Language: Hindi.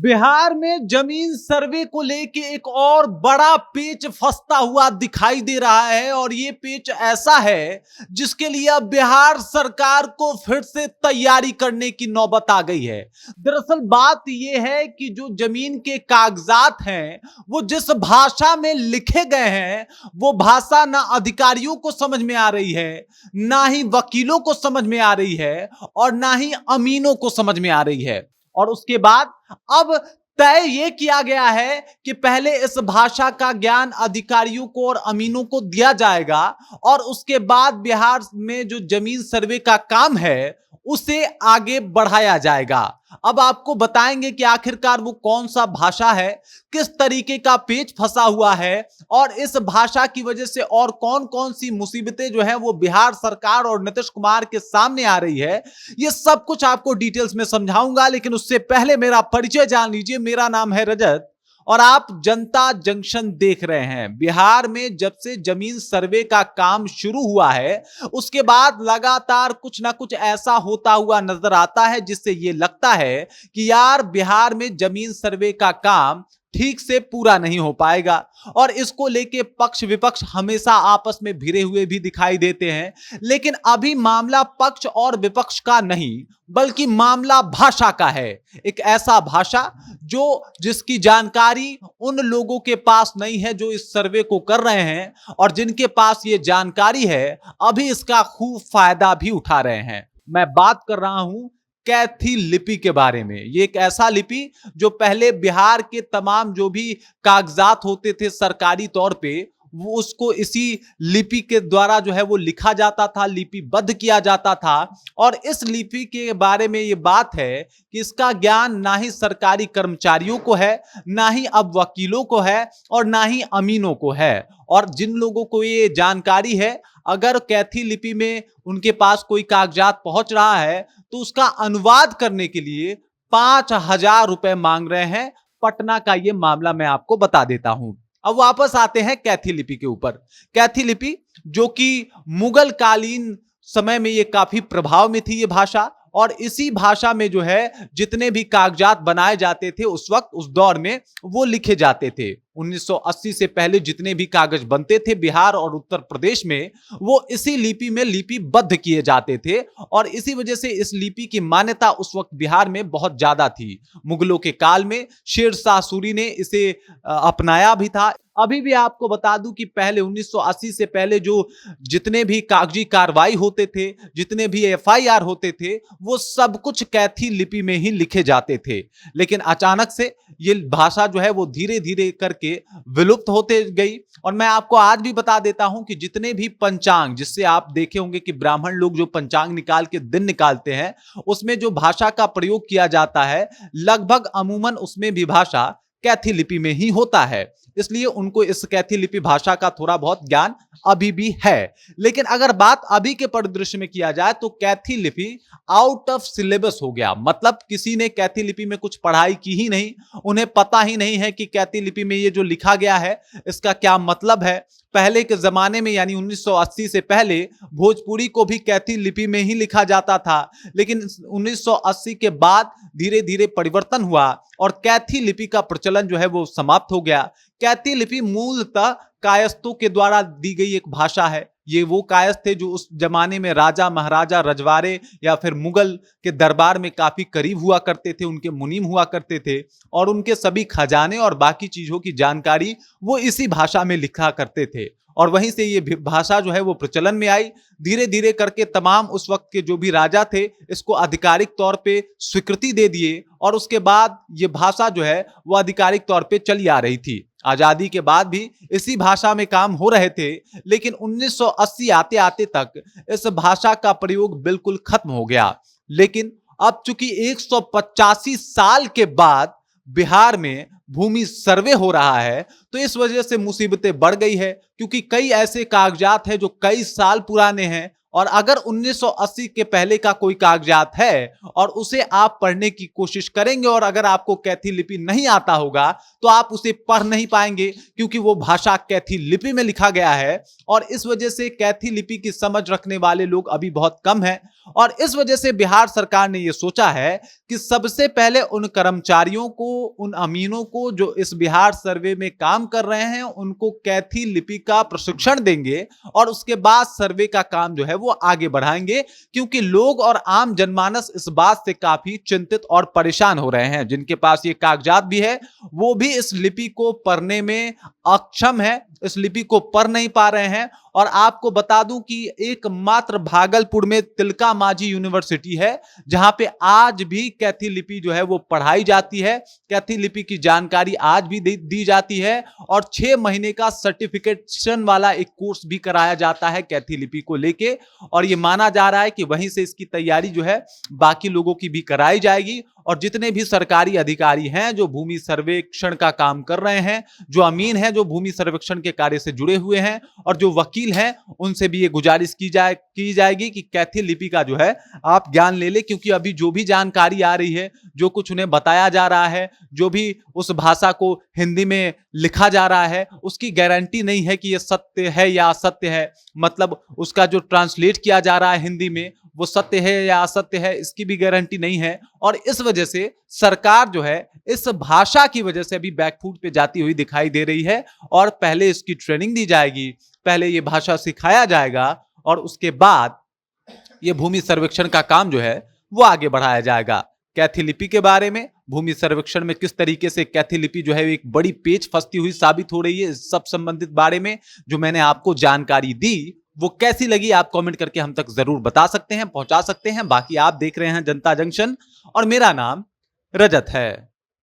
बिहार में जमीन सर्वे को लेके एक और बड़ा पेच फंसता हुआ दिखाई दे रहा है और ये पेच ऐसा है जिसके लिए अब बिहार सरकार को फिर से तैयारी करने की नौबत आ गई है। दरअसल बात ये है कि जो जमीन के कागजात हैं वो जिस भाषा में लिखे गए हैं वो भाषा ना अधिकारियों को समझ में आ रही है, ना ही वकीलों को समझ में आ रही है और ना ही अमीनों को समझ में आ रही है। और उसके बाद अब तय यह किया गया है कि पहले इस भाषा का ज्ञान अधिकारियों को और अमीनों को दिया जाएगा और उसके बाद बिहार में जो जमीन सर्वे का काम है उसे आगे बढ़ाया जाएगा। अब आपको बताएंगे कि आखिरकार वो कौन सा भाषा है, किस तरीके का पेच फंसा हुआ है और इस भाषा की वजह से और कौन कौन सी मुसीबतें जो है वो बिहार सरकार और नीतीश कुमार के सामने आ रही है। ये सब कुछ आपको डिटेल्स में समझाऊंगा, लेकिन उससे पहले मेरा परिचय जान लीजिए। मेरा नाम है रजत और आप जनता जंक्शन देख रहे हैं। बिहार में जब से जमीन सर्वे का काम शुरू हुआ है उसके बाद लगातार कुछ ना कुछ ऐसा होता हुआ नजर आता है जिससे यह लगता है कि यार बिहार में जमीन सर्वे का काम ठीक से पूरा नहीं हो पाएगा और इसको लेके पक्ष विपक्ष हमेशा आपस में भिड़े हुए भी दिखाई देते हैं। लेकिन अभी मामला पक्ष और विपक्ष का नहीं बल्कि मामला भाषा का है। एक ऐसा भाषा जिसकी जानकारी उन लोगों के पास नहीं है जो इस सर्वे को कर रहे हैं और जिनके पास ये जानकारी है अभी इसका खूब फायदा भी उठा रहे हैं। मैं बात कर रहा हूं कैथी लिपि के बारे में। ये एक ऐसा लिपि जो पहले बिहार के तमाम जो भी कागजात होते थे सरकारी तौर पे वो उसको इसी लिपि के द्वारा जो है वो लिखा जाता था, लिपिबद्ध किया जाता था। और इस लिपि के बारे में ये बात है कि इसका ज्ञान ना ही सरकारी कर्मचारियों को है, ना ही अब वकीलों को है और ना ही अमीनों को है। और जिन लोगों को ये जानकारी है, अगर कैथी लिपि में उनके पास कोई कागजात पहुंच रहा है तो उसका अनुवाद करने के लिए 5,000 रुपए मांग रहे हैं। पटना का ये मामला मैं आपको बता देता हूं। अब वापस आते हैं कैथी लिपि के ऊपर। कैथी लिपि जो कि मुगल कालीन समय में ये काफी प्रभाव में थी ये भाषा, और इसी भाषा में जो है जितने भी कागजात बनाए जाते थे उस वक्त उस दौर में वो लिखे जाते थे। 1980 से पहले जितने भी कागज बनते थे बिहार और उत्तर प्रदेश में वो इसी लिपि में लिपिबद्ध किए जाते थे और इसी वजह से इस लिपि की मान्यता उस वक्त बिहार में बहुत ज्यादा थी। मुगलों के काल में शेरशाह सूरी ने इसे अपनाया भी था। अभी भी आपको बता दूं कि पहले 1980 से पहले जो जितने भी कागजी कार्रवाई होते थे, जितने भी एफआईआर होते थे, वो सब कुछ कैथी लिपि में ही लिखे जाते थे। लेकिन अचानक से ये भाषा जो है वो धीरे धीरे करके विलुप्त होते गई। और मैं आपको आज भी बता देता हूं कि जितने भी पंचांग, जिससे आप देखे होंगे कि ब्राह्मण लोग जो पंचांग निकाल के दिन निकालते हैं, उसमें जो भाषा का प्रयोग किया जाता है लगभग अमूमन उसमें भी भाषा कैथी लिपि में ही होता है। इसलिए उनको इस कैथी लिपि भाषा का थोड़ा बहुत ज्ञान अभी भी है। लेकिन अगर बात अभी के परिदृश्य में किया जाए तो कैथी लिपि आउट ऑफ सिलेबस हो गया। मतलब किसी ने कैथी लिपि में कुछ पढ़ाई की ही नहीं, उन्हें पता ही नहीं है कि कैथी लिपि में ये जो लिखा गया है इसका क्या मतलब है। पहले के जमाने में यानी 1980 से पहले भोजपुरी को भी कैथी लिपि में ही लिखा जाता था, लेकिन 1980 के बाद धीरे धीरे परिवर्तन हुआ और कैथी लिपि का प्रचलन जो है वो समाप्त हो गया। कैथी लिपि मूलतः कायस्थों के द्वारा दी गई एक भाषा है। ये वो कायस्थ थे जो उस जमाने में राजा महाराजा रजवाड़े या फिर मुगल के दरबार में काफी करीब हुआ करते थे, उनके मुनीम हुआ करते थे और उनके सभी खजाने और बाकी चीजों की जानकारी वो इसी भाषा में लिखा करते थे। और वहीं से ये भाषा जो है वो प्रचलन में आई। धीरे धीरे करके तमाम उस वक्त के जो भी राजा थे इसको आधिकारिक तौर पे स्वीकृति दे दिए और उसके बाद ये भाषा जो है वो आधिकारिक तौर पे चली आ रही थी। आजादी के बाद भी इसी भाषा में काम हो रहे थे, लेकिन 1980 आते आते तक इस भाषा का प्रयोग बिल्कुल खत्म हो गया। लेकिन अब चूंकि 185 साल के बाद बिहार में भूमि सर्वे हो रहा है तो इस वजह से मुसीबतें बढ़ गई है, क्योंकि कई ऐसे कागजात हैं जो कई साल पुराने हैं और अगर 1980 के पहले का कोई कागजात है और उसे आप पढ़ने की कोशिश करेंगे और अगर आपको कैथी लिपि नहीं आता होगा तो आप उसे पढ़ नहीं पाएंगे, क्योंकि वो भाषा कैथी लिपि में लिखा गया है और इस वजह से कैथी लिपि की समझ रखने वाले लोग अभी बहुत कम हैं। और इस वजह से बिहार सरकार ने यह सोचा है कि सबसे पहले उन कर्मचारियों को, उन अमीनों को जो इस बिहार सर्वे में काम कर रहे हैं, उनको कैथी लिपि का प्रशिक्षण देंगे और उसके बाद सर्वे का काम जो है वो आगे बढ़ाएंगे, क्योंकि लोग और आम जनमानस इस बात से काफी चिंतित और परेशान हो रहे हैं। जिनके पास ये कागजात भी है वो भी इस लिपि को पढ़ने में अक्षम है, इस लिपि को पढ़ नहीं पा रहे हैं। और आपको बता दूं कि एकमात्र भागलपुर में तिलका मांझी यूनिवर्सिटी है जहां पे आज भी कैथी लिपि जो है वो पढ़ाई जाती है, कैथी लिपि की जानकारी आज भी दी जाती है और 6 महीने का सर्टिफिकेशन वाला एक कोर्स भी कराया जाता है कैथी लिपि को लेके। और ये माना जा रहा है कि वहीं से इसकी तैयारी जो है बाकी लोगों की भी कराई जाएगी। और जितने भी सरकारी अधिकारी हैं जो भूमि सर्वेक्षण का काम कर रहे हैं, जो अमीन हैं जो भूमि सर्वेक्षण के कार्य से जुड़े हुए हैं और जो वकील हैं, उनसे भी ये गुजारिश की जाएगी कि कैथी लिपि का जो है आप ज्ञान ले ले, क्योंकि अभी जो भी जानकारी आ रही है, जो कुछ उन्हें बताया जा रहा है, जो भी उस भाषा को हिंदी में लिखा जा रहा है, उसकी गारंटी नहीं है कि ये सत्य है या असत्य है। मतलब उसका जो ट्रांसलेट किया जा रहा है हिंदी में वो सत्य है या असत्य है, इसकी भी गारंटी नहीं है। और इस वजह से सरकार जो है इस भाषा की वजह से अभी बैकफुट पे जाती हुई दिखाई दे रही है। और पहले इसकी ट्रेनिंग दी जाएगी, पहले ये भाषा सिखाया जाएगा और उसके बाद ये भूमि सर्वेक्षण का काम जो है वो आगे बढ़ाया जाएगा। कैथी लिपि के बारे में, भूमि सर्वेक्षण में किस तरीके से कैथी लिपि जो है एक बड़ी पेच फंसती हुई साबित हो रही है, इस सब संबंधित बारे में जो मैंने आपको जानकारी दी वो कैसी लगी आप कमेंट करके हम तक जरूर बता सकते हैं, पहुंचा सकते हैं। बाकी आप देख रहे हैं जनता जंक्शन और मेरा नाम रजत है।